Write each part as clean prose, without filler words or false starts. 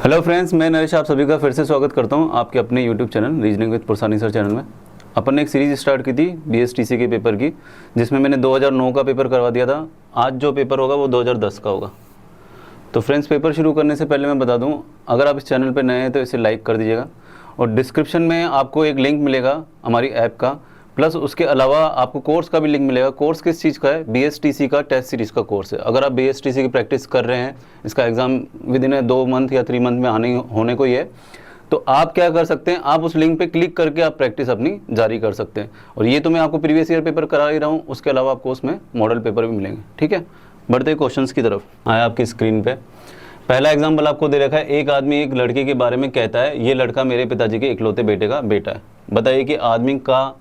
Hello friends, मैं नरेश आप सभी का फिर से स्वागत करता हूं आपके अपने YouTube channel reasoning with Pursani sir channel में। अपन ने एक सीरीज़ स्टार्ट की थी बीएसटीसी के पेपर की, जिसमें मैंने 2009 का पेपर करवा दिया था। आज जो पेपर होगा वो 2010 का होगा। तो फ्रेंड्स, पेपर शुरू करने से पहले मैं बता दूं, अगर आप इस चैनल पर नए हैं तो इसे लाइक कर दीजिएगा और डिस्क्रिप्शन में आपको एक लिंक मिलेगा हमारी ऐप का, प्लस उसके अलावा आपको कोर्स का भी लिंक मिलेगा। कोर्स किस चीज़ का है? बीएसटीसी का टेस्ट सीरीज़ का कोर्स है। अगर आप बीएसटीसी की प्रैक्टिस कर रहे हैं, इसका एग्ज़ाम विद इन 2 मंथ या 3 मंथ में होने को ही है, तो आप क्या कर सकते हैं, आप उस लिंक पे क्लिक करके आप प्रैक्टिस अपनी जारी कर सकते हैं। और ये तो मैं आपको प्रीवियस ईयर पेपर करा ही रहा हूँ, उसके अलावा आपको उसमें मॉडल पेपर भी मिलेंगे। ठीक है, बढ़ते क्वेश्चंस की तरफ। आया आपकी स्क्रीन पे पहला एग्जाम्पल आपको दे रखा है। एक आदमी एक लड़के के बारे में कहता है, ये लड़का मेरे पिताजी के इकलौते बेटे का बेटा है। बताइए कि आदमी का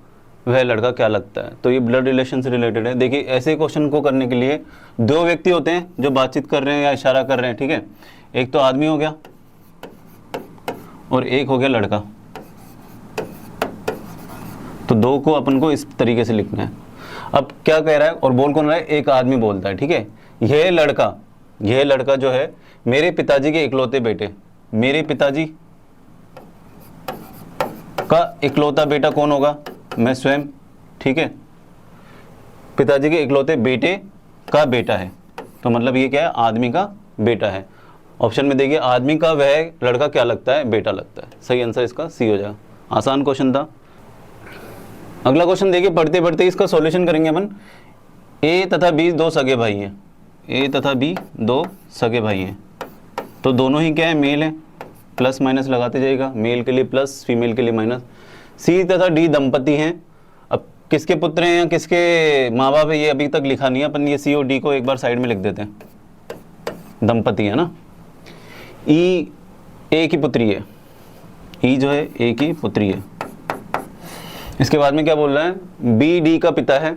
वह लड़का क्या लगता है। तो ये ब्लड रिलेशन से रिलेटेड है। देखिए, ऐसे क्वेश्चन को करने के लिए 2 व्यक्ति होते हैं जो बातचीत कर रहे हैं या इशारा कर रहे हैं। ठीक है, एक तो आदमी हो गया और एक हो गया लड़का। तो 2 को अपन को इस तरीके से लिखना है। अब क्या कह रहा है और बोल कौन रहा है? एक आदमी बोलता है। ठीक है, यह लड़का जो है मेरे पिताजी के इकलौते बेटे, मेरे पिताजी का इकलौता बेटा कौन होगा? मैं स्वयं। ठीक है, पिताजी के इकलौते बेटे का बेटा है, तो मतलब ये क्या है? आदमी का बेटा है। ऑप्शन में देखिए, आदमी का वह लड़का क्या लगता है? बेटा लगता है। सही आंसर इसका सी हो जाएगा। आसान क्वेश्चन था। अगला क्वेश्चन देखिए, पढ़ते पढ़ते इसका सॉल्यूशन करेंगे अपन। ए तथा बी 2 सगे भाई हैं। ए तथा बी 2 सगे भाई हैं, तो दोनों ही क्या है? मेल है। प्लस माइनस लगाते जाइएगा, मेल के लिए प्लस, फीमेल के लिए माइनस। सी तथा डी दंपति हैं। अब किसके पुत्र हैं या किसके माँ बाप है ये अभी तक लिखा नहीं है। अपन ये सी और डी को एक बार साइड में लिख देते हैं। दंपति है ना। ई ए की पुत्री है। ई जो है ए की पुत्री है। इसके बाद में क्या बोल रहा है? बी डी का पिता है।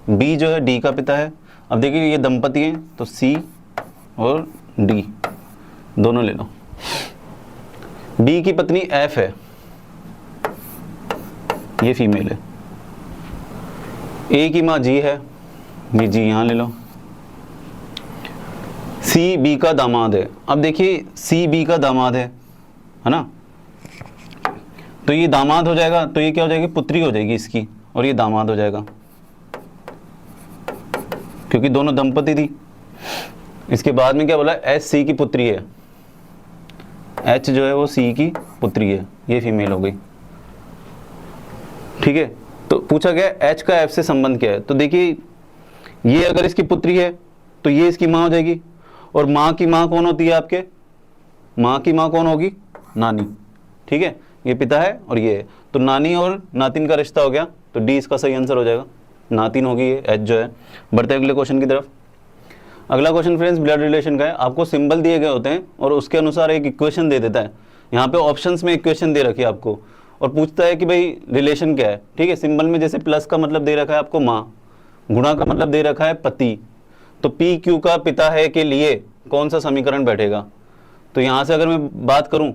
बी जो है डी का पिता है। अब देखिए, ये दंपति हैं तो सी और डी दोनों ले लो। डी की पत्नी एफ है, ये फीमेल है। ए की माँ जी है, ये जी यहां ले लो। सी बी का दामाद है। अब देखिए, सी बी का दामाद है ना, तो ये दामाद हो जाएगा, तो ये क्या हो जाएगी? पुत्री हो जाएगी इसकी, और ये दामाद हो जाएगा क्योंकि दोनों दंपति थी। इसके बाद में क्या बोला? एच सी की पुत्री है। एच जो है वो सी की पुत्री है, ये फीमेल हो गई। ठीक है, तो पूछा गया एच का एफ से संबंध क्या है। तो देखिए, ये अगर इसकी पुत्री है तो ये इसकी माँ हो जाएगी, और माँ की माँ कौन होती है आपके? माँ की माँ कौन होगी? नानी। ठीक है, ये पिता है और ये है, तो नानी और नातिन का रिश्ता हो गया, तो डी इसका सही आंसर हो जाएगा। नातिन होगी ये एच जो है। बढ़ते अगले क्वेश्चन की तरफ। अगला क्वेश्चन फ्रेंड्स ब्लड रिलेशन का है। आपको सिंबल दिए गए होते हैं और उसके अनुसार एक इक्वेशन दे देता है। यहाँ पे ऑप्शंस में इक्वेशन दे रखी है आपको, और पूछता है कि भाई रिलेशन क्या है। ठीक है, सिंबल में जैसे प्लस का मतलब दे रखा है आपको माँ, गुणा का मतलब दे रखा है पति, तो पी क्यू का पिता है के लिए कौन सा समीकरण बैठेगा? तो यहाँ से अगर मैं बात करूँ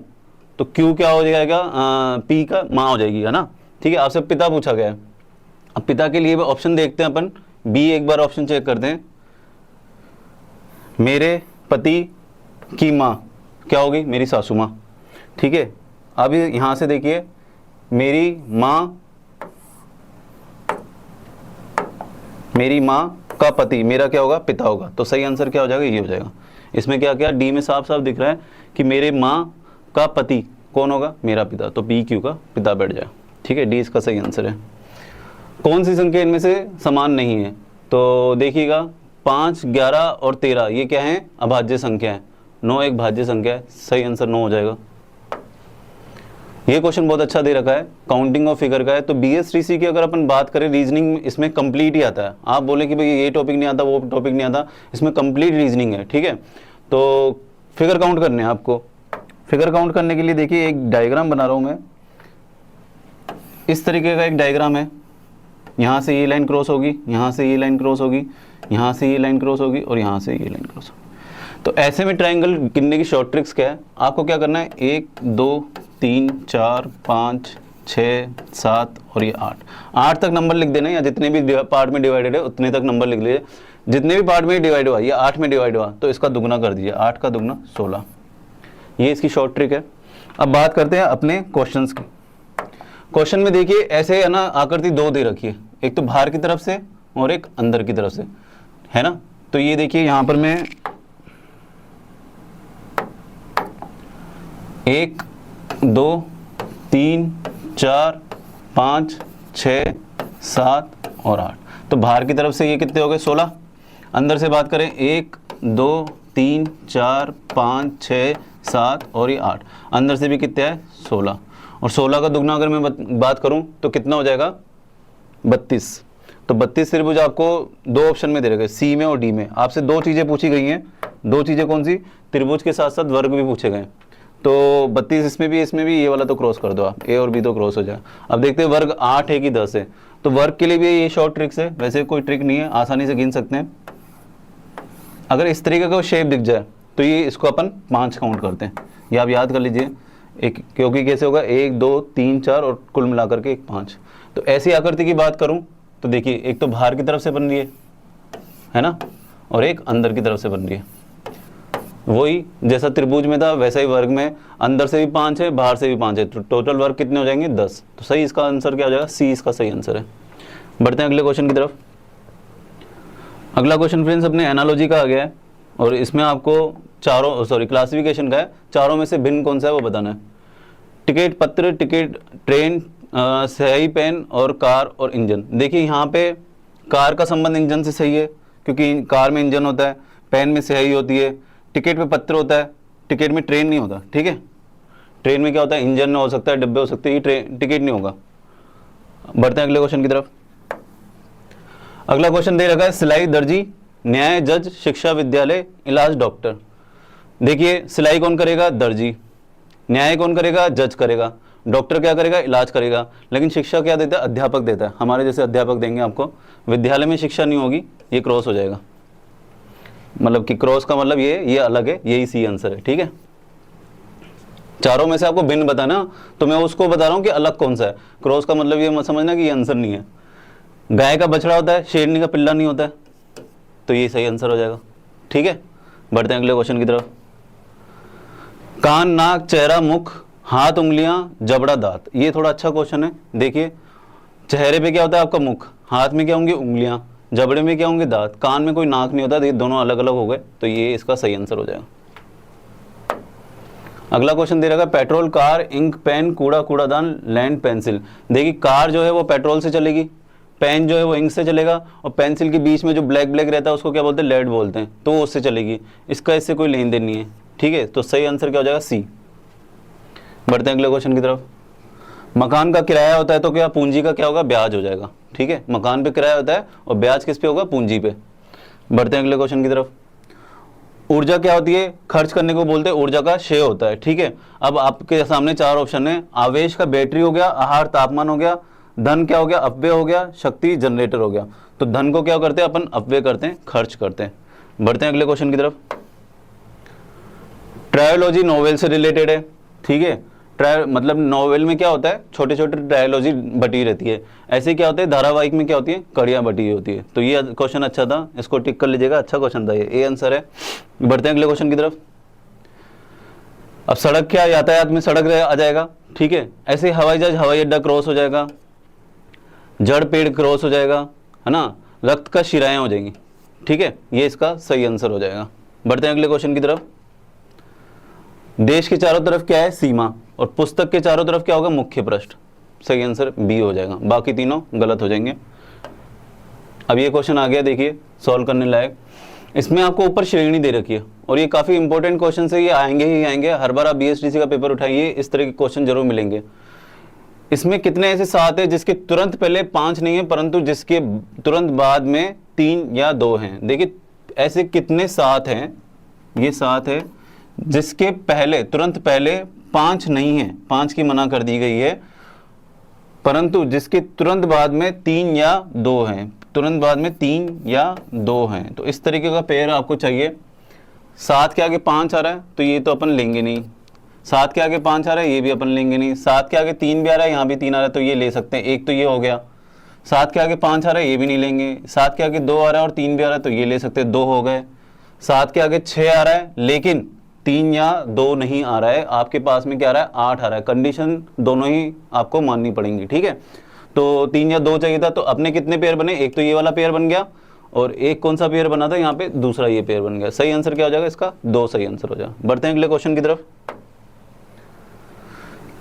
तो क्यू क्या हो जाएगा? पी का माँ हो जाएगी, है ना। ठीक है, आपसे पिता पूछा गया है। अब पिता के लिए ऑप्शन देखते हैं अपन। बी एक बार ऑप्शन चेक करते हैं। मेरे पति की माँ क्या होगी? मेरी सासू माँ। ठीक है, अब यहां से देखिए, मेरी माँ का पति मेरा क्या होगा? पिता होगा। तो सही आंसर क्या हो जाएगा? ये हो जाएगा। इसमें क्या क्या डी में साफ साफ दिख रहा है कि मेरे माँ का पति कौन होगा? मेरा पिता, तो पी क्यू का पिता बैठ जाए। ठीक है, डी इसका सही आंसर है। कौन सी संख्या इनमें से समान नहीं है? तो देखिएगा, 5, 11 और 13 ये क्या है? अभाज्य संख्या है। 9 एक भाज्य संख्या है। सही आंसर 9 हो जाएगा। ये क्वेश्चन बहुत अच्छा दे रखा है, काउंटिंग ऑफ फिगर का है। तो बीएसटीसी की अगर अपन बात करें, रीजनिंग इसमें कंप्लीट ही आता है। आप बोले कि भाई ये टॉपिक नहीं आता, वो टॉपिक नहीं आता, इसमें कंप्लीट रीजनिंग है। ठीक है, तो फिगर काउंट करने हैं आपको। फिगर काउंट करने के लिए देखिए, एक डायग्राम बना रहा हूं मैं। इस तरीके का एक डायग्राम है। यहाँ से ये लाइन क्रॉस होगी, यहाँ से ये लाइन क्रॉस होगी, यहाँ से ये लाइन क्रॉस होगी, और यहाँ से ये लाइन क्रॉस होगी। तो ऐसे में ट्रायंगल गिनने की शॉर्ट ट्रिक्स क्या है? आपको क्या करना है? 1 2 3 4 5 6 7 और ये 8 तक नंबर लिख देना, या जितने भी पार्ट में डिवाइडेड है उतने तक नंबर लिख लीजिए। जितने भी पार्ट में डिवाइड हुआ, ये 8 में डिवाइड हुआ, तो इसका दुगना कर दीजिए। 8 का दुगना 16। ये इसकी शॉर्ट ट्रिक है। अब बात करते हैं अपने क्वेश्चंस की। क्वेश्चन में देखिए ऐसे है ना, आकृति दो दे रखी है, एक तो बाहर की तरफ से और एक अंदर की तरफ से, है ना। तो ये देखिए यहां पर मैं 1 2 3 4 5 6 7 और 8, तो बाहर की तरफ से ये कितने हो गए 16। अंदर से बात करें 1 2 3 4 5 6 7 और ये 8, अंदर से भी कितने है 16, और 16 का दुगना अगर मैं बात करूं तो कितना हो जाएगा 32। तो 32 त्रिभुज आपको दो ऑप्शन में दे रखे, सी में और डी में। आपसे दो चीज़ें पूछी गई हैं, दो चीज़ें कौन सी, त्रिभुज के साथ साथ वर्ग भी पूछे गए। तो 32 इसमें भी, ये वाला तो क्रॉस कर दो आप, ए और बी तो क्रॉस हो जाए। अब देखते हैं वर्ग 8 है कि 10 है, तो वर्ग के लिए भी ये शॉर्ट ट्रिक्स है, वैसे कोई ट्रिक नहीं है, आसानी से गिन सकते हैं। अगर इस तरीके का शेप दिख जाए तो ये इसको अपन 5 काउंट करते हैं, ये आप याद कर लीजिए एक, क्योंकि कैसे होगा 1 2 3 4 और कुल मिलाकर के एक 5। तो ऐसी आकृति की बात करूं तो देखिए एक तो बाहर की तरफ से बन रही है ना, और एक अंदर की तरफ से बन रही है। वही जैसा त्रिभुज में था वैसा ही वर्ग में अंदर से भी 5 है, बाहर से भी 5 है, तो टोटल वर्ग कितने हो जाएंगे 10। तो सही इसका आंसर क्या हो जाएगा, सी इसका सही आंसर है। बढ़ते हैं अगले क्वेश्चन की तरफ। अगला क्वेश्चन फ्रेंड्स अपने एनालॉजी का आ गया है, और इसमें आपको क्लासिफिकेशन का है, चारों में से भिन्न कौन सा है वो बताना है। टिकट पत्र, टिकट, ट्रेन, स्याही पेन और कार और इंजन। देखिए यहाँ पे कार का संबंध इंजन से सही है, क्योंकि कार में इंजन होता है, पेन में स्याही होती है, टिकट में पत्र होता है, टिकट में ट्रेन नहीं होता, ठीक है। ट्रेन में क्या होता है, इंजन हो सकता है, डब्बे हो सकते हैं, ये ट्रेन टिकट नहीं होगा। बढ़ते हैं अगले क्वेश्चन की तरफ। अगला क्वेश्चन दे रखा है सिलाई दर्जी, न्याय जज, शिक्षा विद्यालय, इलाज डॉक्टर। देखिए सिलाई कौन करेगा, दर्जी। न्याय कौन करेगा, जज करेगा। डॉक्टर क्या करेगा, इलाज करेगा। लेकिन शिक्षा क्या देता है, अध्यापक देता है, हमारे जैसे अध्यापक देंगे आपको। विद्यालय में शिक्षा नहीं होगी, ये क्रॉस हो जाएगा, मतलब कि क्रॉस का मतलब ये अलग है, यही सी आंसर है, ठीक है। चारों में से आपको भिन्न बताना, तो मैं उसको बता रहा हूं कि अलग कौन सा है। क्रॉस का मतलब ये मत समझना कि ये आंसर नहीं है। गाय का बछड़ा होता है, शेरनी का पिल्ला नहीं होता है, तो ये सही आंसर हो जाएगा, ठीक है। बढ़ते हैं अगले क्वेश्चन की तरफ। कान, नाक, चेहरा, मुख, हाथ, उंगलियां, जबड़ा, दांत। ये थोड़ा अच्छा क्वेश्चन है। देखिए चेहरे पे क्या होता है आपका मुख, हाथ में क्या होंगे उंगलियां, जबड़े में क्या होंगे दांत, कान में कोई नाक नहीं होता, ये दोनों अलग अलग हो गए, तो ये इसका सही आंसर हो जाएगा। अगला क्वेश्चन दे रखा है पेट्रोल, कार, इंक, पेन, कूड़ा, कूड़ादान, लैंड, पेंसिल। देखिए कार जो है वो पेट्रोल से चलेगी, पेन जो है वो इंक से चलेगा, और पेंसिल के बीच में जो ब्लैक ब्लैक रहता है उसको क्या बोलते हैं, लेड बोलते हैं, तो वो उससे चलेगी। इसका इससे कोई लेन देन नहीं है, ठीक है। तो सही आंसर क्या हो जाएगा, सी। बढ़ते हैं अगले क्वेश्चन की तरफ। मकान का किराया होता है तो क्या पूंजी का क्या होगा, ब्याज हो जाएगा, ठीक है। मकान पे किराया होता है और ब्याज किस पे होगा, पूंजी पे। बढ़ते हैं अगले क्वेश्चन की तरफ। ऊर्जा क्या होती है, खर्च करने को बोलते हैं, ऊर्जा का क्षय होता है, ठीक है। अब आपके सामने 4 ऑप्शन है। आवेश का बैटरी हो गया, आहार तापमान हो गया, धन क्या हो गया, अपव्यय हो गया, शक्ति जनरेटर हो गया। तो धन को क्या करते हैं अपन, अपव्यय करते हैं, खर्च करते हैं। बढ़ते हैं अगले क्वेश्चन की तरफ। ट्रायोलॉजी नोवेल से रिलेटेड है, ठीक है। मतलब नोवेल में क्या होता है, छोटे छोटे ट्रायोलॉजी बटी रहती है। ऐसे क्या होता है, धारावाहिक में क्या होती है, कड़ियां बटी होती है। तो ये क्वेश्चन अच्छा था, इसको टिक कर लीजिएगा, अच्छा क्वेश्चन था ये, ए आंसर है। बढ़ते हैं अगले क्वेश्चन की तरफ। अब सड़क क्या, यातायात में सड़क आ जाएगा, ठीक है। ऐसे हवाई जहाज, हवाई अड्डा क्रॉस हो जाएगा, जड़ पेड़ क्रॉस हो जाएगा, है ना। रक्त का शिराएं हो जाएंगी, ठीक है, ये इसका सही आंसर हो जाएगा। बढ़ते हैं अगले क्वेश्चन की तरफ। देश के चारों तरफ क्या है, सीमा, और पुस्तक के चारों तरफ क्या होगा, मुख्य पृष्ठ। सही आंसर बी हो जाएगा, बाकी तीनों गलत हो जाएंगे। अब ये क्वेश्चन आ गया, देखिए सॉल्व करने लायक। इसमें आपको ऊपर श्रेणी दे रखी है, और ये काफी इंपॉर्टेंट क्वेश्चन है, ये आएंगे ही आएंगे। हर बार आप BSTC का पेपर उठाइए, इस तरह के क्वेश्चन जरूर मिलेंगे। इसमें कितने ऐसे 7 है जिसके तुरंत पहले 5 नहीं है, परंतु जिसके तुरंत बाद में 3 या 2 हैं। देखिए ऐसे कितने 7 हैं, ये 7 है जिसके पहले तुरंत पहले 5 नहीं है, 5 की मना कर दी गई है, परंतु जिसके तुरंत बाद में 3 या 2 हैं, तुरंत बाद में 3 या 2 हैं। तो इस तरीके का पेयर आपको चाहिए। 7 के आगे 5 आ रहा है तो ये तो अपन लेंगे नहीं, 7 के आगे 5 आ रहा है ये भी अपन लेंगे नहीं, 7 के आगे 3 भी आ रहा है, यहाँ भी 3 आ रहा है तो ये ले सकते हैं, एक तो ये हो गया। 7 के आगे 5 आ रहा है ये भी नहीं लेंगे, 7 के आगे 2 आ रहा है और 3 भी आ रहा है तो ये ले सकते हैं, 2 हो गए। 7 के आगे 6 आ रहा है लेकिन 3 या 2 नहीं आ रहा है, आपके पास में क्या आ रहा है 8 आ रहा है, कंडीशन दोनों ही आपको माननी पड़ेंगी, ठीक है। तो 3 या 2 चाहिए था, तो अपने कितने पेयर बने, एक तो ये वाला पेयर बन गया और एक कौन सा पेयर बना था यहाँ पे, दूसरा ये पेयर बन गया। सही आंसर क्या हो जाएगा इसका, 2 सही आंसर हो जाएगा। बढ़ते हैं अगले क्वेश्चन की तरफ।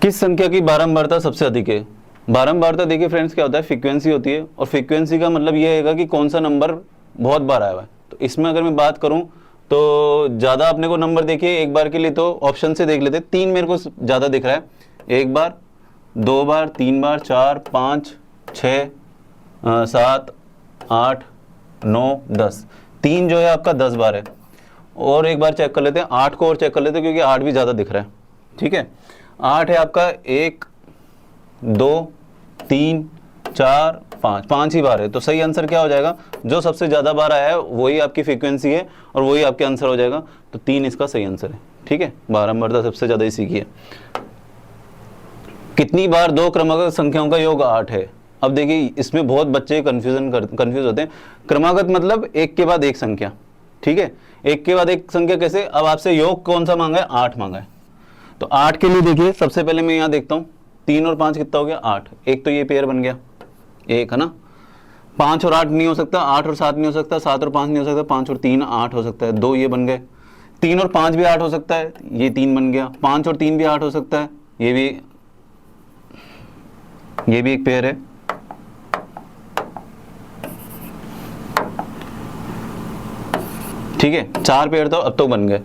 किस संख्या की बारंबारता सबसे अधिक है। बारंबारता देखिए फ्रेंड्स क्या होता है, फ्रीक्वेंसी होती है, और फ्रीक्वेंसी का मतलब ये है कि कौन सा नंबर बहुत बार आया हुआ है। तो इसमें अगर मैं बात करूं तो ज़्यादा अपने को नंबर देखिए एक बार के लिए, तो ऑप्शन से देख लेते हैं। 3 मेरे को ज़्यादा दिख रहा है, 1 बार, 2 बार, 3 बार, 4, 5, 6, 7, 8, 9, 10। 3 जो है आपका 10 बार है। और एक बार चेक कर लेते हैं 8 को, और चेक कर लेते हैं क्योंकि 8 भी ज़्यादा दिख रहा है, ठीक है। 8 है आपका 1, 2, 3, 4, 5, 5 ही बार है। तो सही आंसर क्या हो जाएगा, जो सबसे ज़्यादा बार आया है वही आपकी फ्रीक्वेंसी है और वही आपके आंसर हो जाएगा। तो 3 इसका सही आंसर है, ठीक है। बारंबारता सबसे ज़्यादा इसी की है। कितनी बार 2 क्रमागत संख्याओं का योग 8 है। अब देखिए इसमें बहुत बच्चे कंफ्यूज होते हैं। क्रमागत मतलब एक के बाद एक संख्या, ठीक है। एक के बाद एक संख्या कैसे, अब आपसे योग कौन सा मांगा है, 8 मांगा है। तो 8 के लिए देखिए सबसे पहले मैं यहाँ देखता हूँ, 3 और 5 कितना हो गया 8, एक तो ये पेयर बन गया, एक है ना। 5 और 8 नहीं हो सकता, 8 और 7 नहीं हो सकता, 7 और 5 नहीं हो सकता, 5 और 3 8 हो सकता है, 2 ये बन गए। 3 और 5 भी 8 हो सकता है, ये 3 बन गया। 5 और 3 भी 8 हो सकता है, ये भी एक पेयर है। ठीक है, 4 पेयर तो अब तो बन गए।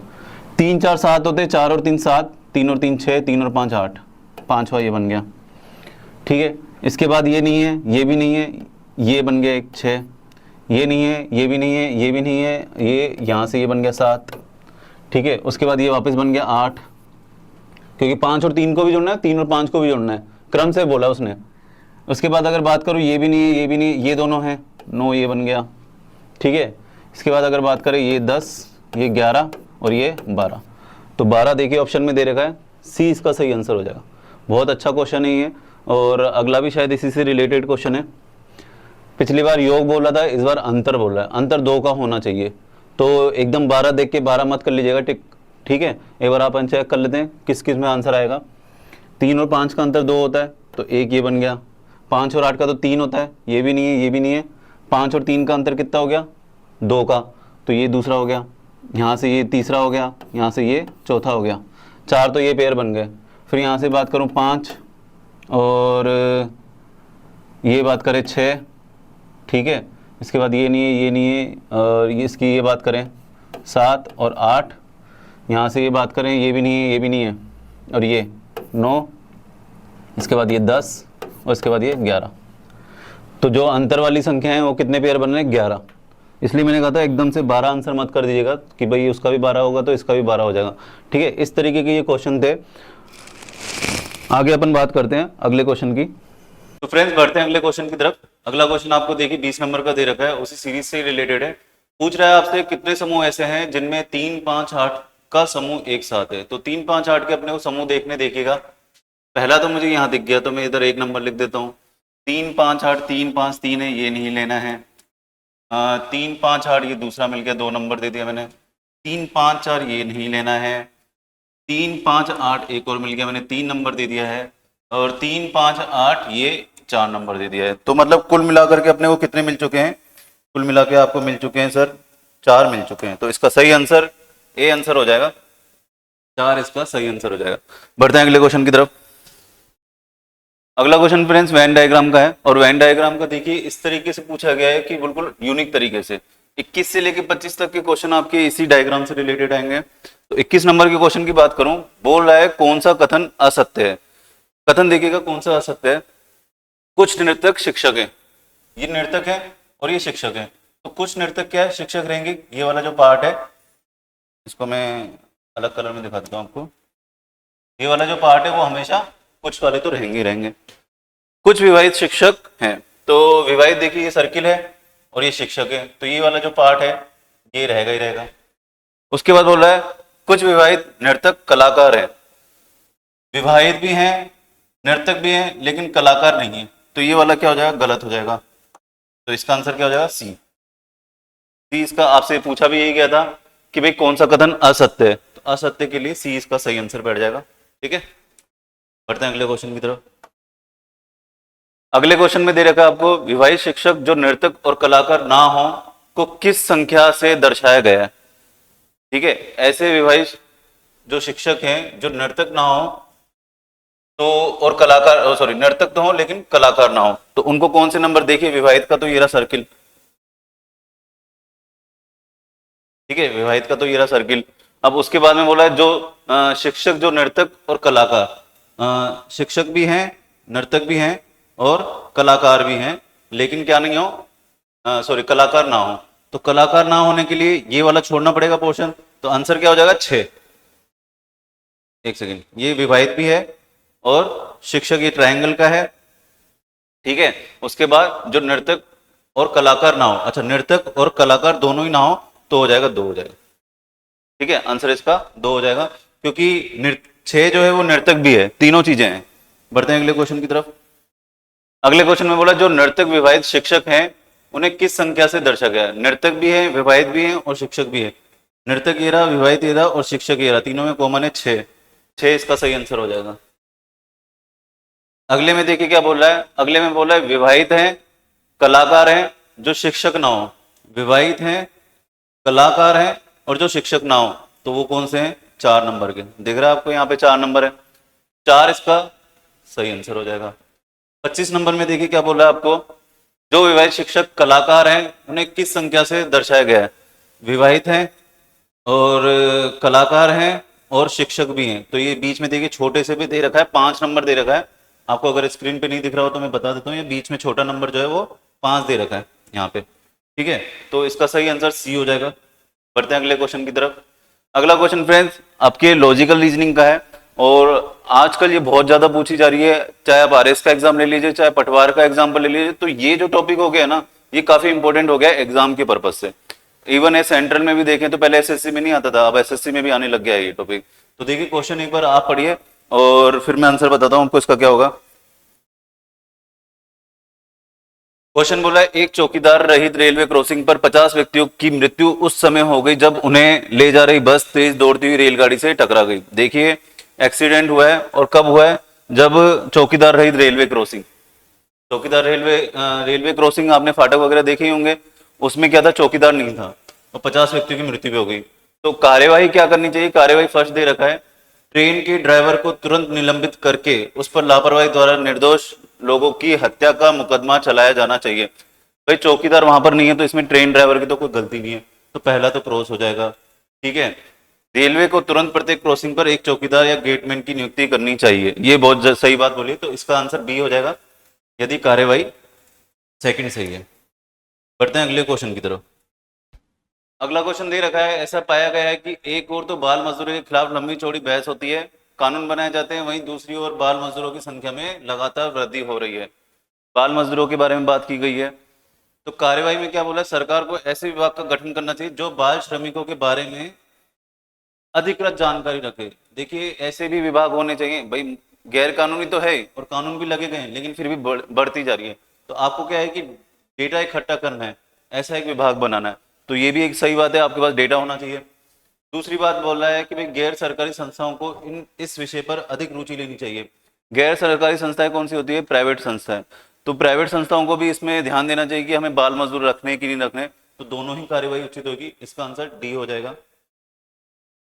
3 4 7 होते, 4 और 3 7, 3 और 3 6, 3 और 5 8, 5वां ये बन गया, ठीक है। इसके बाद ये नहीं है, ये भी नहीं है, ये बन गया एक 6, ये नहीं है, ये भी नहीं है, ये भी नहीं है, ये यहाँ से ये बन गया 7, ठीक है। उसके बाद ये वापस बन गया 8, क्योंकि 5 और 3 को भी जोड़ना है, 3 और 5 को भी जोड़ना है, क्रम से बोला उसने। उसके बाद अगर बात करूँ, ये भी नहीं है, ये भी नहीं है, ये दोनों हैं 9, ये बन गया, ठीक है। इसके बाद अगर बात करें, ये 10, ये 11 और ये 12, तो 12 देखिए ऑप्शन में दे रखा है, सी इसका सही आंसर हो जाएगा। बहुत अच्छा क्वेश्चन है ये, और अगला भी शायद इसी से रिलेटेड क्वेश्चन है। पिछली बार योग बोला था, इस बार अंतर बोल रहा है, अंतर 2 का होना चाहिए। तो एकदम 12 देख के 12 मत कर लीजिएगा, ठीक है। एक बार आप चेक कर लेते हैं किस किस में आंसर आएगा। 3 और 5 का अंतर 2 होता है, तो एक ये बन गया। 5 और 8 का तो 3 होता है, ये भी नहीं है, ये भी नहीं है। 5 और 3 का अंतर कितना हो गया, 2 का, तो ये दूसरा हो गया। यहाँ से ये तीसरा हो गया, यहाँ से ये चौथा हो गया। 4 तो ये पेयर बन गए। फिर यहाँ से बात करूँ 5 और ये बात करें 6, ठीक है। इसके बाद ये नहीं है, ये नहीं है, और इसकी ये बात करें 7 और 8, यहाँ से ये बात करें, ये भी नहीं है, ये भी नहीं है, और ये 9, इसके बाद ये 10 और इसके बाद ये 11। तो जो अंतर वाली संख्या है वो कितने पेयर बन रहे हैं, 11। इसलिए मैंने कहा था एकदम से 12 आंसर मत कर दीजिएगा कि भाई उसका भी 12 होगा तो इसका भी 12 हो जाएगा, ठीक है। इस तरीके के ये क्वेश्चन थे। आगे अपन बात करते हैं अगले क्वेश्चन की। तो फ्रेंड्स बढ़ते हैं अगले क्वेश्चन की तरफ। अगला क्वेश्चन आपको देखिए 20 नंबर का दे रखा है, उसी सीरीज से रिलेटेड है। पूछ रहा है आपसे कितने समूह ऐसे हैं जिनमें 3 5 8 का समूह एक साथ है। तो 3 5 8 के अपने को समूह देखिएगा। पहला तो मुझे यहाँ दिख गया, तो मैं इधर 1 नंबर लिख देता हूँ। 3 5 8, 3 5 3 है, ये नहीं लेना है। 3 5 8 ये दूसरा मिल गया, 2 नंबर दे दिया मैंने। 3 5 4 ये नहीं लेना है। 3 5 8 एक और मिल गया, मैंने 3 नंबर दे दिया है। और 3 5 8 ये 4 नंबर दे दिया है। तो मतलब कुल मिलाकर के अपने को कितने मिल चुके हैं, कुल मिला के आपको मिल चुके हैं सर 4 मिल चुके हैं। तो इसका सही आंसर ए आंसर हो जाएगा, 4 इसका सही आंसर हो जाएगा। बढ़ते हैं अगले क्वेश्चन की तरफ। अगला क्वेश्चन फ्रेंड्स वेन डायग्राम का है, और वेन डायग्राम का देखिए इस तरीके से पूछा गया है कि बिल्कुल यूनिक तरीके से 21 से लेकर 25 तक के क्वेश्चन आपके इसी डायग्राम से रिलेटेड आएंगे। तो 21 नंबर के क्वेश्चन की बात करूं, बोल रहा है कौन सा कथन असत्य है। कथन देखिएगा कौन सा असत्य है। कुछ नर्तक शिक्षक है, ये नर्तक है और ये शिक्षक है। तो कुछ नर्तक क्या है, शिक्षक रहेंगे। ये वाला जो पार्ट है इसको मैं अलग कलर में दिखा देता हूँ आपको। ये वाला जो पार्ट है वो हमेशा कुछ वाले तो रहेंगे ही रहेंगे। कुछ विवाहित शिक्षक हैं, तो विवाहित देखिए ये सर्किल है और ये शिक्षक है, तो ये वाला जो पार्ट है ये रहेगा ही रहेगा। उसके बाद बोल रहा है कुछ विवाहित नर्तक कलाकार हैं। विवाहित भी हैं, नर्तक भी हैं, लेकिन कलाकार नहीं है। तो ये वाला क्या हो जाएगा, गलत हो जाएगा। तो इसका आंसर क्या हो जाएगा, सी। इसका आपसे पूछा भी यही गया था कि भाई कौन सा कथन असत्य है। तो असत्य के लिए सी इसका सही आंसर बैठ जाएगा। ठीक है, बढ़ते हैं अगले क्वेश्चन की तरफ। अगले क्वेश्चन में दे रखा है आपको, विवाहित शिक्षक जो नर्तक और कलाकार ना हो को किस संख्या से दर्शाया गया है। ठीक है, ऐसे विवाहित जो शिक्षक हैं जो नर्तक ना हो तो और कलाकार, सॉरी नर्तक तो हो लेकिन कलाकार ना हो, तो उनको कौन से नंबर। देखिए विवाहित का तो ये रहा सर्किल, ठीक है, विवाहित का तो ये रहा सर्किल। अब उसके बाद में बोला है जो शिक्षक जो नर्तक और कलाकार, शिक्षक भी हैं, नर्तक भी हैं और कलाकार भी हैं, लेकिन क्या नहीं हो, सॉरी कलाकार ना हो। तो कलाकार ना होने के लिए ये वाला छोड़ना पड़ेगा पोर्शन, तो आंसर क्या हो जाएगा 6। एक सेकेंड, ये विवाहित भी है और शिक्षक ये ट्रायंगल का है। ठीक है, उसके बाद जो नर्तक और कलाकार ना हो, अच्छा नर्तक और कलाकार दोनों ही ना हो तो हो जाएगा 2 हो जाएगा। ठीक है, आंसर इसका 2 हो जाएगा, क्योंकि 6 जो है वो नर्तक भी है, तीनों चीजें हैं। बढ़ते हैं अगले क्वेश्चन की तरफ। अगले क्वेश्चन में बोला जो नर्तक विवाहित शिक्षक हैं उन्हें किस संख्या से दर्शाया गया है। नर्तक भी है, विवाहित भी है और शिक्षक भी है। नर्तक ये रहा, विवाहित ये रहा और शिक्षक ये रहा, तीनों में कॉमन है 6। 6 इसका सही आंसर हो जाएगा। अगले में देखिए क्या बोल रहा है, अगले में बोल रहा है विवाहित हैं, कलाकार हैं, जो शिक्षक ना हो। विवाहित हैं, कलाकार हैं और जो शिक्षक ना हो, तो वो कौन से हैं, 4 नंबर के। दिख रहा है आपको यहाँ पे 4 नंबर है, 4 इसका सही आंसर हो जाएगा। 25 नंबर में देखिए क्या बोल रहा है आपको, जो विवाहित शिक्षक कलाकार हैं उन्हें किस संख्या से दर्शाया गया है। विवाहित हैं और कलाकार हैं और शिक्षक भी हैं, तो ये बीच में देखिए छोटे से भी दे रखा है, 5 नंबर दे रखा है। आपको अगर स्क्रीन पे नहीं दिख रहा हो तो मैं बता देता हूँ, ये बीच में छोटा नंबर जो है वो 5 दे रखा है यहाँ पे। ठीक है, तो इसका सही आंसर सी हो जाएगा। बढ़ते हैं अगले क्वेश्चन की तरफ। अगला क्वेश्चन फ्रेंड्स आपके लॉजिकल रीजनिंग का है और आजकल ये बहुत ज्यादा पूछी जा रही है, चाहे आप आरएस का एग्जाम ले लीजिए, चाहे पटवार का एग्जाम्पल ले लीजिए, तो ये जो टॉपिक हो गया ना ये काफी इंपॉर्टेंट हो गया एग्जाम के पर्पज से। इवन सेंट्रल में भी देखें तो पहले एसएससी में नहीं आता था, अब एसएससी में भी आने लग गया है ये टॉपिक। तो देखिए क्वेश्चन एक बार आप पढ़िए और फिर मैं आंसर बताता हूँ आपको इसका क्या होगा। क्वेश्चन बोला है, एक चौकीदार रहित रेलवे क्रॉसिंग पर 50 व्यक्तियों की मृत्यु उस समय हो गई जब उन्हें ले जा रही बस तेज दौड़ती हुई रेलगाड़ी से टकरा गई। देखिए एक्सीडेंट हुआ है और कब हुआ है, जब चौकीदार रहित रेलवे क्रॉसिंग, चौकीदार रेलवे क्रॉसिंग आपने फाटक वगैरह देखे ही होंगे, उसमें क्या था, चौकीदार नहीं था और 50 व्यक्तियों की मृत्यु भी हो गई। तो कार्यवाही क्या करनी चाहिए, कार्यवाही फर्स्ट दे रखा है, ट्रेन के ड्राइवर को तुरंत निलंबित करके उस पर लापरवाही द्वारा निर्दोष लोगों की हत्या का मुकदमा चलाया जाना चाहिए। भाई चौकीदार वहां पर नहीं है तो इसमें ट्रेन ड्राइवर की तो कोई गलती नहीं है, तो पहला तो क्रॉस हो जाएगा। ठीक है, रेलवे को तुरंत प्रत्येक क्रॉसिंग पर एक चौकीदार या गेटमैन की नियुक्ति करनी चाहिए, ये बहुत सही बात बोली, तो इसका आंसर बी हो जाएगा यदि कार्यवाही सेकंड सही है। बढ़ते हैं अगले क्वेश्चन की तरफ। अगला क्वेश्चन दे रखा है, ऐसा पाया गया है कि एक ओर तो बाल मजदूरी के खिलाफ लंबी चौड़ी बहस होती है, कानून बनाए जाते हैं, वहीं दूसरी ओर बाल मजदूरों की संख्या में लगातार वृद्धि हो रही है। बाल मजदूरों के बारे में बात की गई है, तो कार्यवाही में क्या बोला, सरकार को ऐसे विभाग का गठन करना चाहिए जो बाल श्रमिकों के बारे में अधिकृत जानकारी रखे। देखिए ऐसे भी विभाग होने चाहिए, भाई गैर कानूनी तो है और कानून भी लगे गए हैं लेकिन फिर भी बढ़ती जा रही है, तो आपको क्या है कि डेटा इकट्ठा करना है, ऐसा एक विभाग बनाना है, तो ये भी एक सही बात है, आपके पास डेटा होना चाहिए। दूसरी बात बोल रहा है कि भाई गैर सरकारी संस्थाओं को इस विषय पर अधिक रुचि लेनी चाहिए। गैर सरकारी संस्थाएं कौन सी होती है, प्राइवेट संस्थाएं, तो प्राइवेट संस्थाओं को भी इसमें ध्यान देना चाहिए कि हमें बाल मजदूर रखने की नहीं रखने, तो दोनों ही कार्यवाही उचित होगी, इसका आंसर डी हो जाएगा।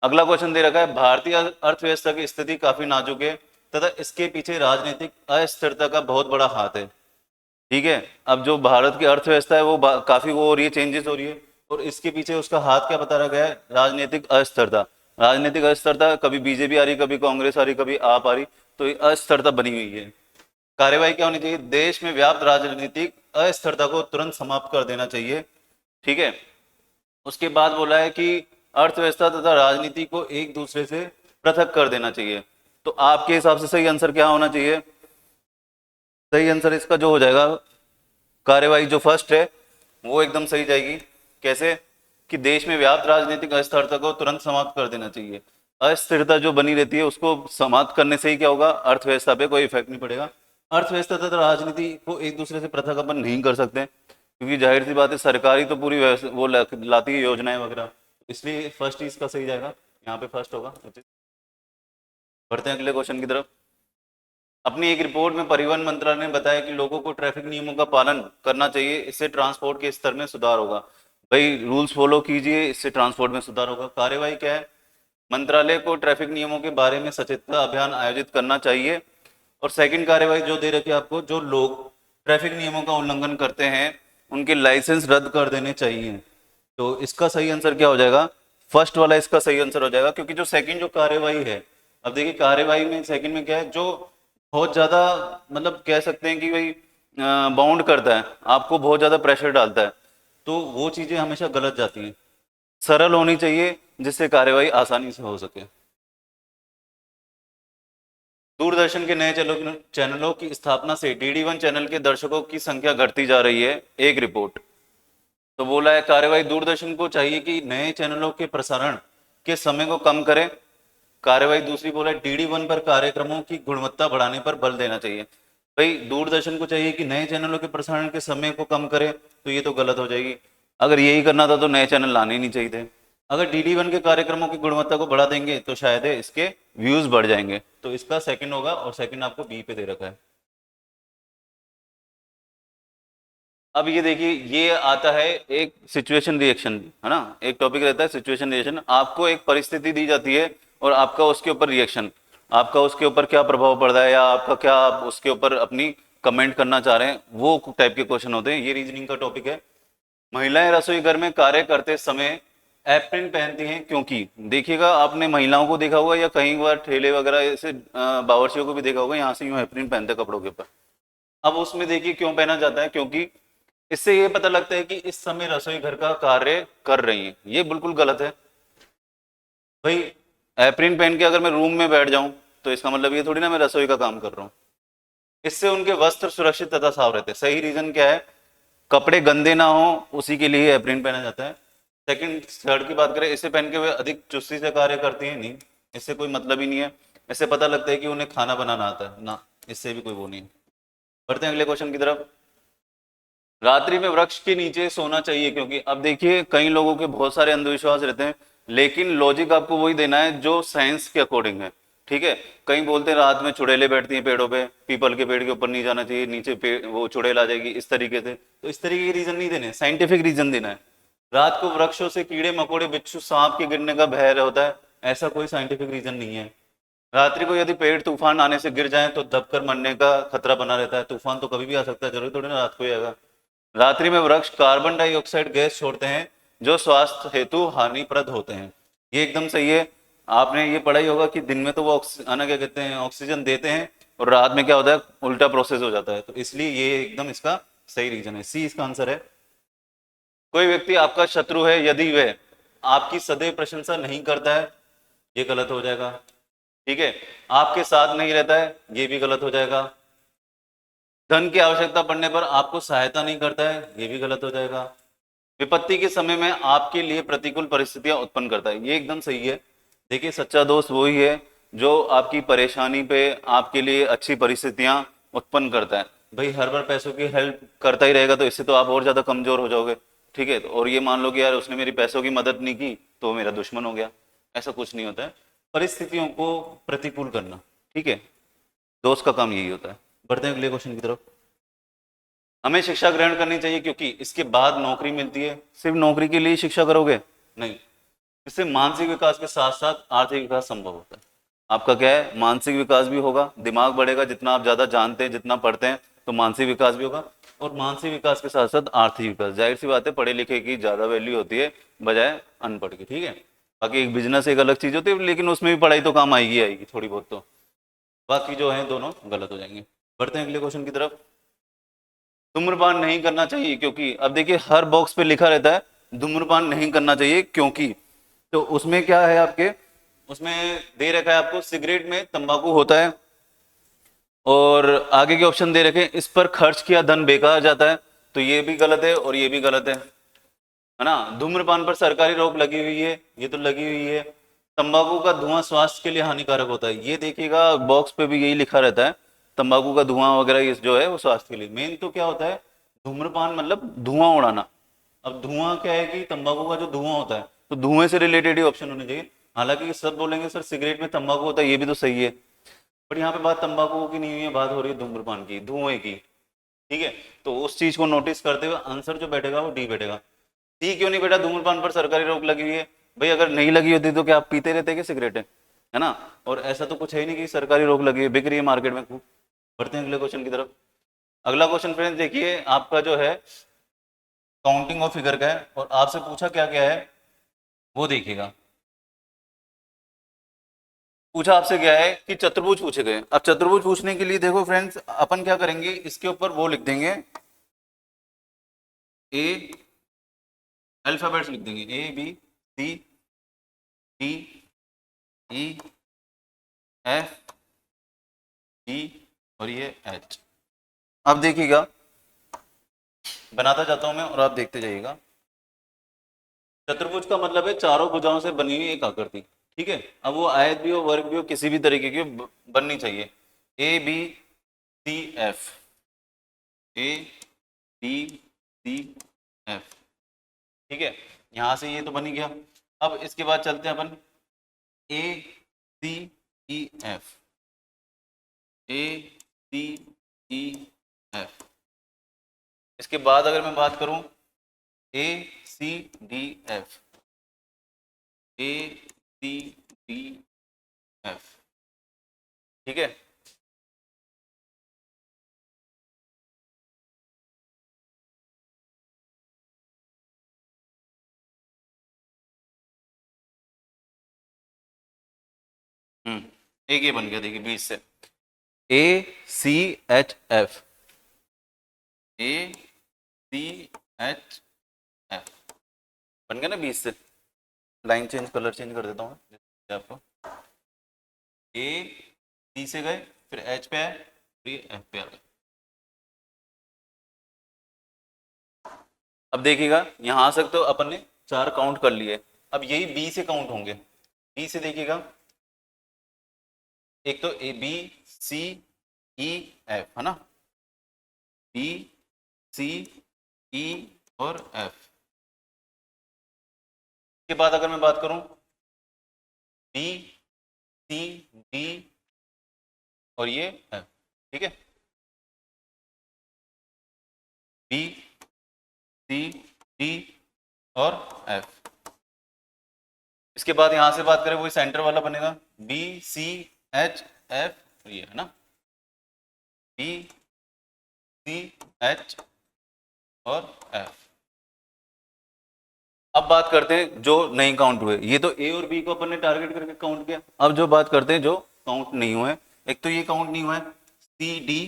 अगला क्वेश्चन दे रखा है, भारतीय अर्थव्यवस्था की स्थिति काफी नाजुक है तथा इसके पीछे राजनीतिक अस्थिरता का बहुत बड़ा हाथ है। ठीक है, अब जो भारत की अर्थव्यवस्था है वो काफी वो हो रही है, चेंजेस हो रही है, और इसके पीछे उसका हाथ क्या बता रखा है, राजनीतिक अस्थिरता। राजनीतिक अस्थिरता, कभी बीजेपी आ रही, कभी कांग्रेस आ रही, कभी आप आ रही, तो ये अस्थिरता बनी हुई है। कार्यवाही क्या होनी चाहिए, देश में व्याप्त राजनीतिक अस्थिरता को तुरंत समाप्त कर देना चाहिए। ठीक है, उसके बाद बोला है कि अर्थव्यवस्था तथा राजनीति को एक दूसरे से पृथक कर देना चाहिए, तो आपके हिसाब से सही आंसर क्या होना चाहिए, सही आंसर इसका जो हो जाएगा, कार्यवाही जो फर्स्ट है वो एकदम सही जाएगी। कैसे कि देश में व्याप्त राजनीतिक अस्थिरता को तुरंत समाप्त कर देना चाहिए। अस्थिरता जो बनी रहती है उसको समाप्त करने से ही क्या होगा, अर्थव्यवस्था पे कोई इफेक्ट नहीं पड़ेगा। अर्थव्यवस्था तथा राजनीति को एक दूसरे से पृथक अपन नहीं कर सकते, क्योंकि जाहिर सी बात है सरकारी तो पूरी वो लाती है योजनाएं वगैरह, इसलिए फर्स्ट ही इसका सही जाएगा। यहाँ पे फर्स्ट होगा। बढ़ते हैं अगले क्वेश्चन की तरफ। अपनी एक रिपोर्ट में परिवहन मंत्रालय ने बताया कि लोगों को ट्रैफिक नियमों का पालन करना चाहिए, इससे ट्रांसपोर्ट के स्तर में सुधार होगा। भाई रूल्स फॉलो कीजिए, इससे ट्रांसपोर्ट में सुधार होगा। कार्यवाही क्या है? मंत्रालय को ट्रैफिक नियमों के बारे में सचेतता अभियान आयोजित करना चाहिए। और सेकंड कार्यवाही जो दे रखी है आपको, जो लोग ट्रैफिक नियमों का उल्लंघन करते हैं उनके लाइसेंस रद्द कर देने चाहिए। तो इसका सही आंसर क्या हो जाएगा? फर्स्ट वाला इसका सही आंसर हो जाएगा, क्योंकि जो सेकंड जो कार्यवाही है, अब देखिए कार्यवाही में सेकंड में क्या है, जो बहुत ज्यादा मतलब कह सकते हैं कि भाई बाउंड करता है, आपको बहुत ज्यादा प्रेशर डालता है, तो वो चीजें हमेशा गलत जाती हैं। सरल होनी चाहिए जिससे कार्यवाही आसानी से हो सके। दूरदर्शन के नए चैनलों की स्थापना से DD1 चैनल के दर्शकों की संख्या घटती जा रही है, एक रिपोर्ट। तो बोला है कार्यवाही दूरदर्शन को चाहिए कि नए चैनलों के प्रसारण के समय को कम करें। कार्यवाही दूसरी बोला है DD1 पर कार्यक्रमों की गुणवत्ता बढ़ाने पर बल देना चाहिए। भाई दूरदर्शन को चाहिए कि नए चैनलों के प्रसारण के समय को कम करे, तो ये तो गलत हो जाएगी। अगर यही करना था तो नए चैनल लाने ही नहीं चाहिए थे। अगर DD1 के कार्यक्रमों की गुणवत्ता को बढ़ा देंगे तो शायद इसके व्यूज बढ़ जाएंगे। तो इसका सेकंड होगा, और सेकंड आपको बी पे दे रखा है। अब ये देखिए, ये आता है एक सिचुएशन रिएक्शन, है ना, एक टॉपिक रहता है सिचुएशन रिएक्शन। आपको एक परिस्थिति दी जाती है और आपका उसके ऊपर रिएक्शन, आपका उसके ऊपर क्या प्रभाव पड़ रहा है, या आपका क्या, आप उसके ऊपर अपनी कमेंट करना चाह रहे हैं, वो टाइप के क्वेश्चन होते हैं। ये रीजनिंग का टॉपिक है। महिलाएं रसोई घर में कार्य करते समय एप्रिन पहनती हैं क्योंकि, देखिएगा आपने महिलाओं को देखा होगा या कहीं बार ठेले वगैरह ऐसे बावर्चियों को भी देखा होगा, यहाँ से यूं एप्रिन पहनते कपड़ों के ऊपर। अब उसमें देखिए क्यों पहना जाता है, क्योंकि इससे ये पता लगता है कि इस समय रसोई घर का कार्य कर रही है। ये बिल्कुल गलत है। भाई एप्रिन पहन के अगर मैं रूम में बैठ जाऊं तो इसका मतलब ये थोड़ी ना मैं रसोई का काम कर रहा हूं। इससे उनके वस्त्र सुरक्षित तथा साफ रहते हैं। सही रीजन क्या है? कपड़े गंदे ना हो, उसी के लिए एप्रिन पहना जाता है। सेकंड थर्ड की बात करें, इसे पहन के वे अधिक चुस्ती से कार्य करती हैं, नहीं, इससे कोई मतलब ही नहीं है। इससे पता लगता है कि उन्हें खाना बनाना आता है ना, इससे भी कोई वो नहीं है। बढ़ते हैं अगले क्वेश्चन की तरफ। रात्रि में वृक्ष के नीचे सोना चाहिए क्योंकि, अब देखिए कई लोगों के बहुत सारे अंधविश्वास रहते हैं, लेकिन लॉजिक आपको वही देना है जो साइंस के अकॉर्डिंग है। ठीक है, कई बोलते हैं रात में चुड़ैलें बैठती हैं पेड़ों पे, पीपल के पेड़ के ऊपर नहीं जाना चाहिए, नीचे पेड़ वो चुड़ैल आ जाएगी, इस तरीके से। तो इस तरीके के रीजन नहीं देने, साइंटिफिक रीजन देना है। रात को वृक्षों से कीड़े मकोड़े बिच्छू सांप के गिरने का भय होता है, ऐसा कोई साइंटिफिक रीजन नहीं है। रात्रि को यदि पेड़ तूफान आने से गिर जाए तो दबकर मरने का खतरा बना रहता है। तूफान तो कभी भी आ सकता है, जरूरी थोड़ी ना रात को ही आएगा। रात्रि में वृक्ष कार्बन डाइऑक्साइड गैस छोड़ते हैं जो स्वास्थ्य हेतु हानिप्रद होते हैं। ये एकदम सही है। आपने ये पढ़ा ही होगा कि दिन में तो वो आना क्या कहते हैं ऑक्सीजन देते हैं, और रात में क्या होता है, उल्टा प्रोसेस हो जाता है। तो इसलिए ये एकदम इसका सही रीजन है, सी इसका आंसर है। कोई व्यक्ति आपका शत्रु है यदि वह आपकी सदैव प्रशंसा नहीं करता है, ये गलत हो जाएगा। ठीक है, आपके साथ नहीं रहता है, ये भी गलत हो जाएगा। धन की आवश्यकता पड़ने पर आपको सहायता नहीं करता है, ये भी गलत हो जाएगा। विपत्ति के समय में आपके लिए प्रतिकूल परिस्थितियां उत्पन्न करता है, ये एकदम सही है। देखिए सच्चा दोस्त वही है जो आपकी परेशानी पे आपके लिए अच्छी परिस्थितियां उत्पन्न करता है। भाई हर बार पैसों की हेल्प करता ही रहेगा तो इससे तो आप और ज्यादा कमजोर हो जाओगे। ठीक है, और ये मान लो कि यार उसने मेरी पैसों की मदद नहीं की तो वो मेरा दुश्मन हो गया, ऐसा कुछ नहीं होता है। परिस्थितियों को प्रतिकूल करना, ठीक है, दोस्त का काम यही होता है। बढ़ते हैं अगले क्वेश्चन की तरफ। हमें शिक्षा ग्रहण करनी चाहिए क्योंकि इसके बाद नौकरी मिलती है। सिर्फ नौकरी के लिए शिक्षा करोगे नहीं, इससे मानसिक विकास के साथ साथ आर्थिक विकास संभव होता है। आपका क्या है, मानसिक विकास भी होगा, दिमाग बढ़ेगा, जितना आप ज्यादा जानते हैं जितना पढ़ते हैं तो मानसिक विकास भी होगा, और मानसिक विकास के साथ साथ आर्थिक विकास। जाहिर सी बात है पढ़े लिखे की ज्यादा वैल्यू होती है बजाय अनपढ़ की। ठीक है, बाकी एक बिजनेस एक अलग चीज होती है, लेकिन उसमें भी पढ़ाई तो काम आएगी आएगी थोड़ी बहुत, तो बाकी जो है दोनों गलत हो जाएंगे। बढ़ते हैं अगले क्वेश्चन की तरफ। धूम्रपान नहीं करना चाहिए क्योंकि, अब देखिए हर बॉक्स पे लिखा रहता है धूम्रपान नहीं करना चाहिए क्योंकि, तो उसमें क्या है आपके, उसमें दे रखा है आपको सिगरेट में तंबाकू होता है, और आगे के ऑप्शन दे रखे हैं इस पर खर्च किया धन बेकार जाता है, तो ये भी गलत है और ये भी गलत है ना। धूम्रपान पर सरकारी रोक लगी हुई है, ये तो लगी हुई है। तंबाकू का धुआं स्वास्थ्य के लिए हानिकारक होता है, ये देखिएगा बॉक्स पे भी यही लिखा रहता है, तंबाकू का धुआं वगैरह ये जो है वो स्वास्थ्य के लिए। मेन तो क्या होता है, धूम्रपान मतलब धुआं उड़ाना। अब धुआं क्या है कि तंबाकू का जो धुआं होता है, तो धुएं से रिलेटेड ही ऑप्शन होने चाहिए। हालांकि सब बोलेंगे सर सिगरेट में तंबाकू होता है, ये भी तो सही है, बट यहाँ पे बात तंबाकू की नहीं हुई है, बात हो रही है धूम्रपान की, धुएं की। ठीक है, तो उस चीज को नोटिस करते हुए आंसर जो बैठेगा वो डी बैठेगा। सी क्यों नहीं बेटा? धूम्रपान पर सरकारी रोक लगी हुई है। भाई अगर नहीं लगी होती तो क्या आप पीते रहते क्या सिगरेट, है ना? और ऐसा तो कुछ है ही नहीं कि सरकारी रोक लगी है, बिक रही है मार्केट में खूब। बढ़ते हैं अगले क्वेश्चन की तरफ। अगला क्वेश्चन फ्रेंड्स देखिए आपका जो है काउंटिंग ऑफ फिगर का है, और आपसे पूछा क्या क्या है वो देखिएगा। पूछा आपसे क्या है कि चतुर्भुज पूछे गए। अब चतुर्भुज पूछने के लिए देखो फ्रेंड्स अपन क्या करेंगे, इसके ऊपर वो लिख देंगे ए, अल्फाबेट्स लिख देंगे A B C D E F G और ये एच। अब देखिएगा बनाता जाता हूं मैं और आप देखते जाइएगा। चतुर्भुज का मतलब है चारों भुजाओं से बनी हुई एक आकृति। ठीक है, अब वो आयत भी हो वर्ग भी हो किसी भी तरीके की बननी चाहिए। A B C F, A B C F. ठीक है, यहां से ये तो बन ही गया। अब इसके बाद चलते हैं अपन ए सी ई एफ, ए सी ई एफ। इसके बाद अगर मैं बात करूं ए सी डी एफ, ए सी डी एफ। ठीक है, एक ये बन गया देखिए 20 से ए सी एच एफ, ए सी एच एफ बन गया ना 20 से। लाइन चेंज कलर चेंज कर देता हूँ आपको। ए सी से गए फिर एच पे आए फिर ये एफ पे आ गए। अब देखिएगा यहां से तो अपन ने 4 काउंट कर लिए, अब यही बी से काउंट होंगे। बी से देखिएगा एक तो ए बी सी ई एफ है ना, बी सी ई और एफ। के बाद अगर मैं बात करूं बी सी डी और ये एफ। ठीक है, बी सी डी और एफ। इसके बाद यहां से बात करें वही सेंटर वाला बनेगा बी सी एच एफ, ये है ना बी सी एच और एफ। अब बात करते हैं जो नहीं काउंट हुए। ये तो ए और बी को अपन ने टारगेट करके काउंट किया। अब जो बात करते हैं जो काउंट नहीं हुए, एक तो ये काउंट नहीं हुआ है सी डी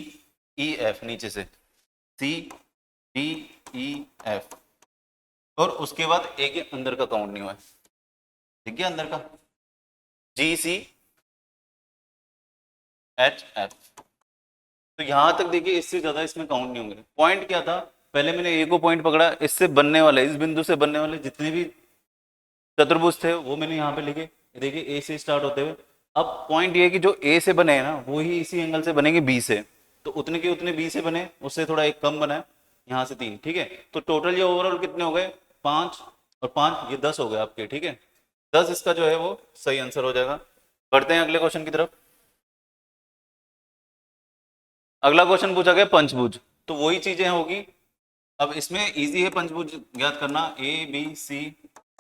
ई एफ, नीचे से सी डी ई एफ, और उसके बाद ए के अंदर का काउंट नहीं हुआ है। ठीक है, अंदर का जी सी एच एफ। तो यहां तक देखिए इससे ज्यादा इसमें काउंट नहीं होंगे। पॉइंट क्या था, पहले मैंने ए को पॉइंट पकड़ा, इससे बनने वाले इस बिंदु से बनने वाले जितने भी चतुर्भुज थे वो मैंने यहाँ पे लिखे। देखिए ए से स्टार्ट होते हुए, अब पॉइंट ये कि जो ए से बने हैं ना वो ही इसी एंगल से बनेंगे बी से, तो उतने के उतने बी से बने, उससे थोड़ा एक कम बना है, यहाँ से 3। ठीक है, तो टोटल ये ओवरऑल कितने हो गए 5 और 5 ये 10 हो गए आपके। ठीक है, 10 इसका जो है वो सही आंसर हो जाएगा। बढ़ते हैं अगले क्वेश्चन की तरफ। अगला क्वेश्चन पूछा गया पंचभुज, तो वही चीजें होगी। अब इसमें इजी है पंचभुज ज्ञात करना, A B C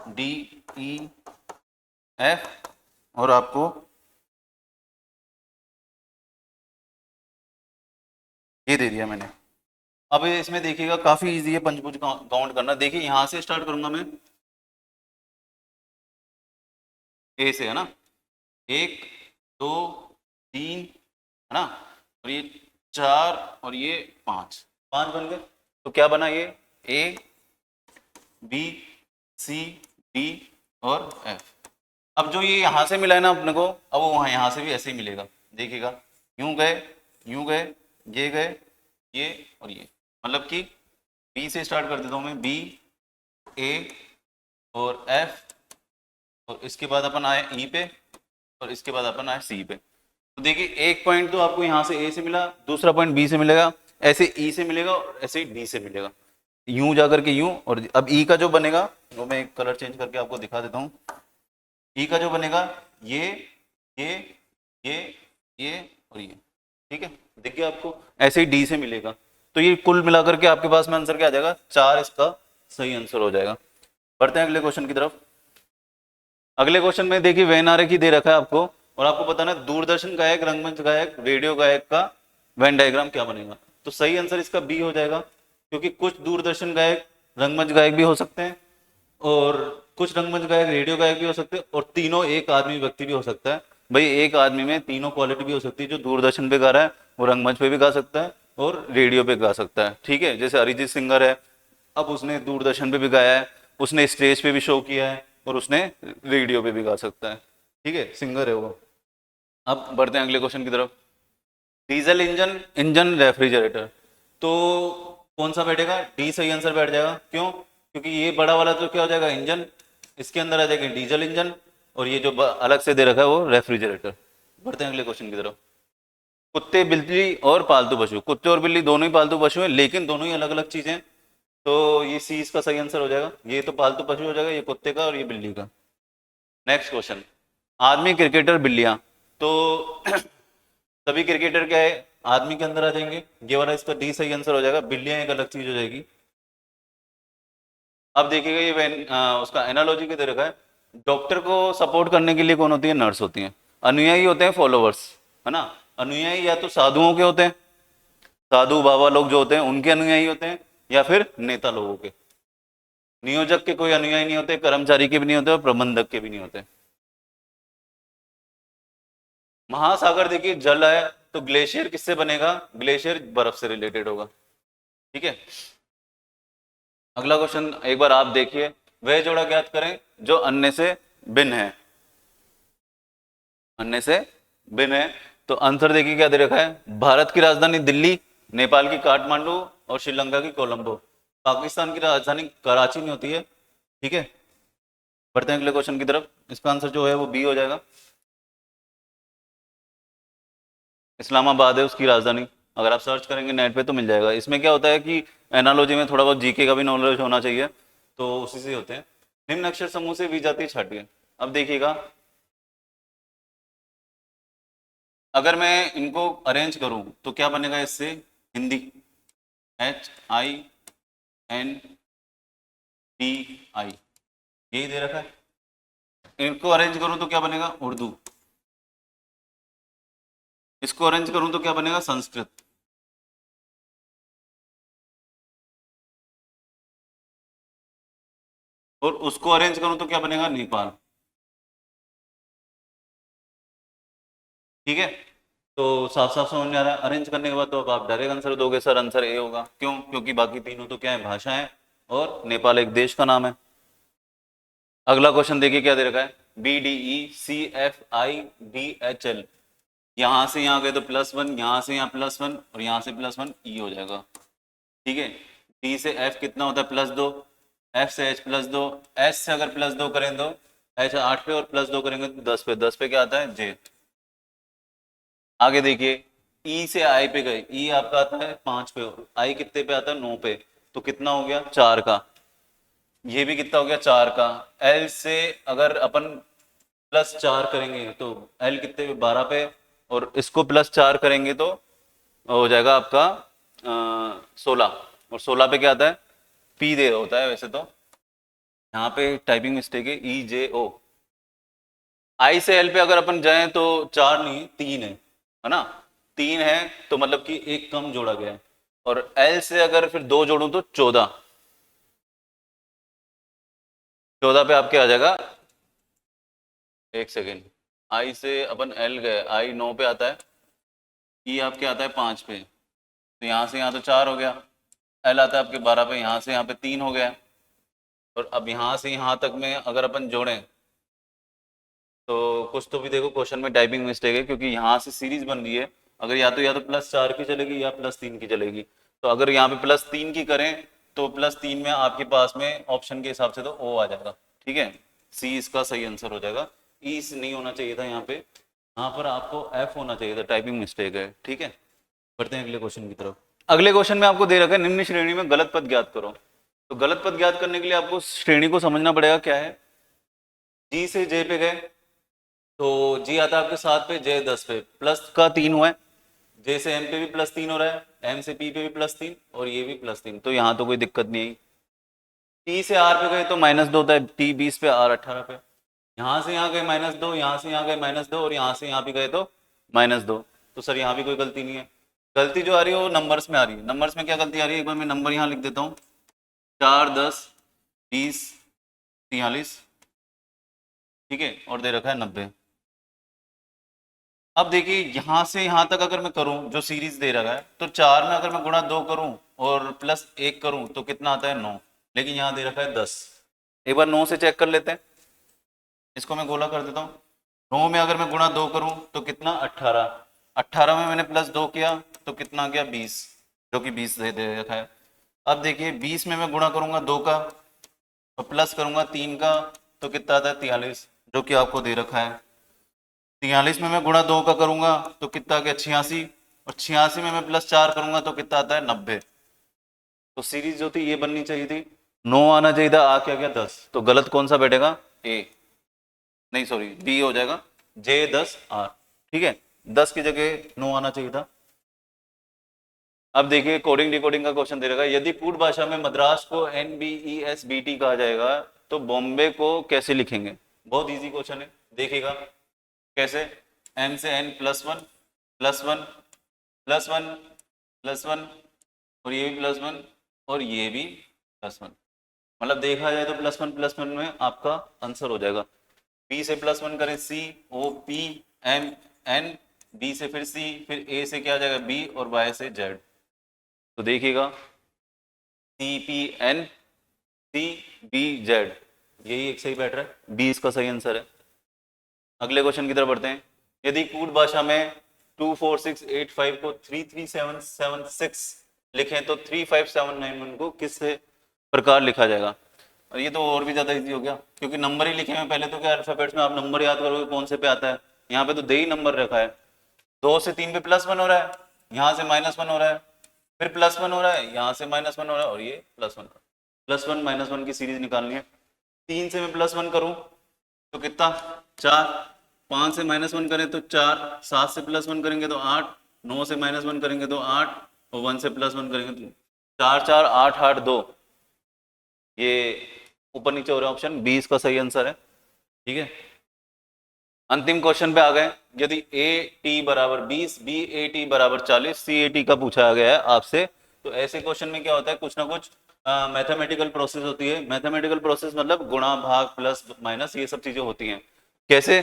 D E F और आपको ये दे दिया मैंने। अब इसमें देखिएगा काफी इजी है पंचभुज काउंट करना। देखिए यहां से स्टार्ट करूंगा मैं ए से, है ना, 1 2 3 है ना, और ये 4 और ये 5 बन गए। तो क्या बना ये ए बी सी डी और एफ। अब जो ये यहां से मिला है ना अपने को, अब वो वहां यहां से भी ऐसे ही मिलेगा। देखिएगा यूं गए यूं गए, ये गए ये और ये, मतलब कि बी से स्टार्ट कर देता हूं मैं, बी ए और एफ, और इसके बाद अपन आए ई पे, और इसके बाद अपन आए सी पे। तो देखिए एक पॉइंट तो आपको यहाँ से ए से मिला, दूसरा पॉइंट बी से मिलेगा, ऐसे ई से मिलेगा और ऐसे डी से मिलेगा, यूं जाकर के यूं। और अब ई का जो बनेगा वो मैं एक कलर चेंज करके आपको दिखा देता हूँ। ई का जो बनेगा ये ये ये ये और ये, ठीक है, दिख गया आपको। ऐसे ही डी से मिलेगा, तो ये कुल मिलाकर के आपके पास में आंसर क्या आ जाएगा, 4 इसका सही आंसर हो जाएगा। बढ़ते हैं अगले क्वेश्चन की तरफ। अगले क्वेश्चन में देखिए वेन आरेख ही दे रखा है आपको, और आपको बताना है दूरदर्शन गायक, रंगमंच गायक, रेडियो गायक का वेन डायग्राम क्या बनेगा। तो सही आंसर इसका बी हो जाएगा, क्योंकि कुछ दूरदर्शन गायक, रंगमंच गायक भी हो सकते हैं, और कुछ रंगमंच गायक, रेडियो गायक भी हो सकते हैं, और तीनों एक आदमी व्यक्ति भी हो सकता है। भाई एक आदमी में तीनों क्वालिटी भी हो सकती है, जो दूरदर्शन पे गा रहा है वो रंगमंच पे भी गा सकता है और रेडियो पे गा सकता है, ठीक है। जैसे अरिजीत सिंगर है, अब उसने दूरदर्शन पे भी गाया है, उसने स्टेज पे भी शो किया है, और उसने रेडियो पे भी गा सकता है, ठीक है, सिंगर है वो। अब बढ़ते हैं अगले क्वेश्चन की तरफ। डीजल इंजन, इंजन रेफ्रिजरेटर, तो कौन सा बैठेगा, डी सही आंसर बैठ जाएगा। क्यों, क्योंकि ये बड़ा वाला तो क्या हो जाएगा इंजन, इसके अंदर आ जाएगा डीजल इंजन, और ये जो अलग से दे रखा है वो रेफ्रिजरेटर। बढ़ते हैं अगले क्वेश्चन की तरफ। कुत्ते, बिल्ली और पालतू पशु, कुत्ते और बिल्ली दोनों ही पालतू पशु हैं, लेकिन दोनों ही अलग अलग चीजें, तो ये सी इसका सही आंसर हो जाएगा। ये तो पालतू पशु हो जाएगा, ये कुत्ते का और ये बिल्ली का। नेक्स्ट क्वेश्चन, आदमी, क्रिकेटर, बिल्लियां, तो सभी क्रिकेटर क्या है, आदमी के अंदर आ जाएंगे, ये वाला इसका डी सही आंसर हो जाएगा। बिल्लियां एक अलग चीज हो जाएगी। अब देखिएगा ये उसका एनालॉजी के दे रखा है, डॉक्टर को सपोर्ट करने के लिए कौन होती है, नर्स होती है। अनुयायी होते हैं फॉलोवर्स, है ना। अनुयायी या तो साधुओं के होते हैं, साधु बाबा लोग जो होते हैं उनके अनुयायी होते हैं, या फिर नेता लोगों के। नियोजक के कोई अनुयायी नहीं होते, कर्मचारी के भी नहीं होते, और प्रबंधक के भी नहीं होते। महासागर देखिए जल है, तो ग्लेशियर किससे बनेगा, ग्लेशियर बर्फ से रिलेटेड होगा, ठीक है। अगला क्वेश्चन एक बार आप देखिए, वह जोड़ा ज्ञात करें जो अन्य से भिन्न है, अन्य से भिन्न है। तो आंसर देखिए क्या दे रखा है, भारत की राजधानी दिल्ली, नेपाल की काठमांडू, और श्रीलंका की कोलंबो। पाकिस्तान की राजधानी कराची में होती है, ठीक है। बढ़ते हैं अगले क्वेश्चन की तरफ। इसका आंसर जो है वो बी हो जाएगा, इस्लामाबाद है उसकी राजधानी। अगर आप सर्च करेंगे नेट पे तो मिल जाएगा। इसमें क्या होता है कि एनालॉजी में थोड़ा बहुत जीके का भी नॉलेज होना चाहिए, तो उसी से होते हैं। निम्न अक्षर समूह से विजातीय छाटिए। अब देखिएगा, अगर मैं इनको अरेंज करूं तो क्या बनेगा इससे, हिंदी, HINDI, यही दे रखा है। इनको अरेंज करूं तो क्या बनेगा, उर्दू। इसको अरेंज करूं तो क्या बनेगा, संस्कृत। और उसको अरेंज करूं तो क्या बनेगा, नेपाल, ठीक है। तो साफ साफ समझ में आ रहा है। अरेंज करने के बाद तो अब आप डायरेक्ट आंसर दोगे, सर आंसर ए होगा। क्यों, क्योंकि बाकी तीनों तो क्या है, भाषा है, और नेपाल एक देश का नाम है। अगला क्वेश्चन देखिए क्या दे रखा है, BDECFIDHL, यहां से यहां गए तो +1, यहां से यहां +1, और यहां से +1, ई हो जाएगा, ठीक है। डी से एफ कितना होता है, +2, एफ से एच +2, एच से अगर +2 करें तो एच 8 पे, और +2 करेंगे तो 10 पे, 10 पे क्या आता है, जे। आगे देखिए, ई से आई पे गए, ई आपका आता है 5 पे, आई कितने पे आता है, 9 पे, तो कितना हो गया, 4 का। ये भी कितना हो गया, 4 का। एल से अगर अपन +4 करेंगे तो एल कितने पे, 12 पे, और इसको +4 करेंगे तो हो जाएगा आपका 16, और 16 पे क्या आता है, पी दे होता है वैसे तो, यहाँ पे टाइपिंग मिस्टेक है, EJO। आई से एल पे अगर अपन जाएं तो 4 नहीं 3 है ना, 3 है, तो मतलब कि एक कम जोड़ा गया है। और एल से अगर फिर 2 जोड़ूं तो 14, 14 पे आपके आ जाएगा, एक सेकेंड, आई से अपन एल गए, आई 9 पे आता है, ई आपके आता है 5 पे, तो यहाँ से यहाँ तो 4 हो गया। एल आता है आपके 12 पे, यहाँ से यहाँ पे 3 हो गया। और अब यहाँ से यहाँ तक में अगर अपन जोड़ें तो कुछ तो भी देखो क्वेश्चन में टाइपिंग मिस्टेक है, क्योंकि यहाँ से सीरीज बन रही है, अगर या तो +4 की चलेगी या +3 की चलेगी। तो अगर यहाँ पे +3 की करें तो +3 में आपके पास में ऑप्शन के हिसाब से तो ओ आ जाएगा, ठीक है। सी इसका सही आंसर हो जाएगा। ई नहीं होना चाहिए था यहाँ पे, यहाँ पर आपको एफ होना चाहिए था, टाइपिंग मिस्टेक है, ठीक है। बढ़ते हैं अगले क्वेश्चन की तरफ। अगले क्वेश्चन में आपको दे रखा है निम्न श्रेणी में गलत पद ज्ञात करो। तो गलत पद ज्ञात करने के लिए आपको श्रेणी को समझना पड़ेगा क्या है। जी से जे पे गए तो जी आता है आपके 7 पे, जे 10 पे, प्लस का 3 हुआ है, जे से एम पे भी +3 हो रहा है, एम से पी पे भी +3 और ये भी +3, तो यहाँ तो कोई दिक्कत नहीं आई। टी से आर पे गए तो -2 होता है, टी 20 पे, आर 18 पे, यहाँ से यहाँ गए -2, यहाँ से यहाँ गए -2 और यहाँ से यहाँ भी गए तो -2, तो सर यहाँ भी कोई गलती नहीं है। गलती जो आ रही है वो नंबर्स में आ रही है। नंबर्स में क्या गलती आ रही है, एक बार मैं नंबर यहाँ लिख देता हूँ, 4, 10, 20, 43, ठीक है, और दे रखा है 90। अब देखिए यहाँ से यहाँ तक अगर मैं करूँ जो सीरीज दे रखा है, तो 4 में अगर मैं गुणा 2 करूँ और +1 करूँ तो कितना आता है 9, लेकिन यहाँ दे रखा है 10। एक बार 9 से चेक कर लेते हैं, इसको मैं गोला कर देता हूँ। 9 में अगर मैं गुणा 2 करूँ तो कितना 18, 18 में मैंने +2 किया तो कितना आ गया 20, जो कि 20 दे रखा है। अब देखिए 20 में मैं गुणा करूंगा 2 का और प्लस करूंगा 3 का तो कितना आता है 43, जो कि आपको दे रखा है। 43 में मैं गुणा 2 का करूंगा तो कितना आ गया 86, और 86 में मैं +4 करूंगा तो कितना आता है 90। तो सीरीज जो थी ये बननी चाहिए थी, 9 आना चाहिए था, आ क्या गया 10, तो गलत कौन सा बैठेगा, ए, नहीं सॉरी बी हो जाएगा, जे 10 आर, ठीक है, 10 की जगह 9 आना चाहिए था। अब देखिए कोडिंग डिकोडिंग का क्वेश्चन दे रखा है, यदि कूट भाषा में मद्रास को NBESBT कहा जाएगा तो बॉम्बे को कैसे लिखेंगे। बहुत इजी क्वेश्चन है, देखिएगा कैसे, M से N +1 +1 +1 +1 और ये भी +1 और ये भी +1, मतलब देखा जाए तो +1 में आपका आंसर हो जाएगा। B से +1 करें C O P M N, B से फिर C, फिर A से क्या आ जाएगा B और Y से Z, तो देखिएगा CPN CBZ, यही एक सही बैठ रहा है, बी इसका सही आंसर है। अगले क्वेश्चन की तरफ बढ़ते हैं, यदि कूट भाषा में 24685 को 33776 लिखें तो 35791 को किस प्रकार लिखा जाएगा। और ये तो और भी ज्यादा इजी हो गया, क्योंकि नंबर ही लिखे हैं पहले, तो क्या अल्फाबेट्स में आप नंबर याद करोगे कौन से पे आता है, यहाँ पे तो दे ही नंबर रखा है। 2 से 3 पे +1 हो रहा है, यहाँ से -1 हो रहा है, फिर +1 हो रहा है, यहाँ से -1 हो रहा है और ये +1, +1 -1 की सीरीज निकालनी है। 3 से मैं +1 करूं तो कितना 4, 5 से -1 करें तो 4, 7 से +1 करेंगे तो 8, 9 से -1 करेंगे तो 8 और 1 से +1 करेंगे तो 4 4 8 8 2, ये ऊपर नीचे हो रहा है, ऑप्शन 20 का सही आंसर है, ठीक है। अंतिम क्वेश्चन पे आ गए, यदि AT बराबर 20, BAT बराबर 40, CAT का पूछा गया है आपसे, तो ऐसे क्वेश्चन में क्या होता है, कुछ ना कुछ मैथमेटिकल प्रोसेस होती है। मैथमेटिकल प्रोसेस मतलब गुणा भाग प्लस माइनस ये सब चीजें होती हैं। कैसे,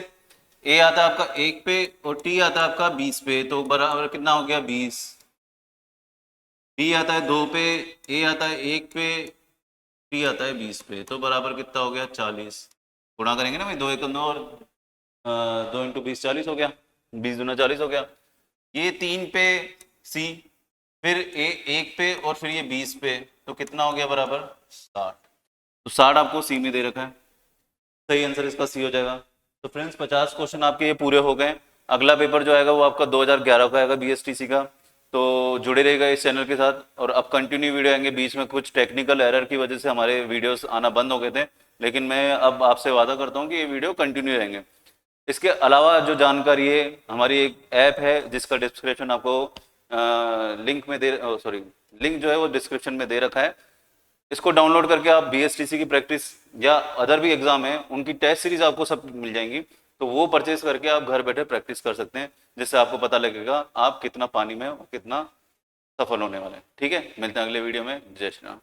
A आता है आपका 1 पे और T आता है आपका 20 पे, तो बराबर कितना हो गया 20, B आता है 2 पे, A आता है 1 पे, T आता है 20 पे, तो बराबर कितना हो गया 40। गुणा करेंगे ना भाई, 2 1 2 और 2 × 20 40 हो गया, 20 दूना 40 हो गया। ये 3 पे C, फिर A 1 पे और फिर ये 20 पे, तो कितना हो गया बराबर 60, तो 60 आपको C में दे रखा है, सही आंसर इसका C हो जाएगा। तो फ्रेंड्स 50 क्वेश्चन आपके ये पूरे हो गए। अगला पेपर जो आएगा वो आपका 2011 का आएगा BSTC का, तो जुड़े रहेगा इस चैनल के साथ। और अब कंटिन्यू वीडियो आएंगे, बीच में कुछ टेक्निकल एरर की वजह से हमारे वीडियोस आना बंद हो गए थे, लेकिन मैं अब आपसे वादा करता हूँ कि ये वीडियो कंटिन्यू रहेंगे। इसके अलावा जो जानकारी है, हमारी एक ऐप है जिसका डिस्क्रिप्शन आपको लिंक में दे सॉरी लिंक जो है वो डिस्क्रिप्शन में दे रखा है। इसको डाउनलोड करके आप BSTC की प्रैक्टिस या अदर भी एग्जाम है उनकी टेस्ट सीरीज आपको सब मिल जाएंगी, तो वो परचेज करके आप घर बैठे प्रैक्टिस कर सकते हैं, जिससे आपको पता लगेगा आप कितना पानी में और कितना सफल होने वाले हैं। ठीक है, मिलते हैं अगले वीडियो में। जय श्री राम।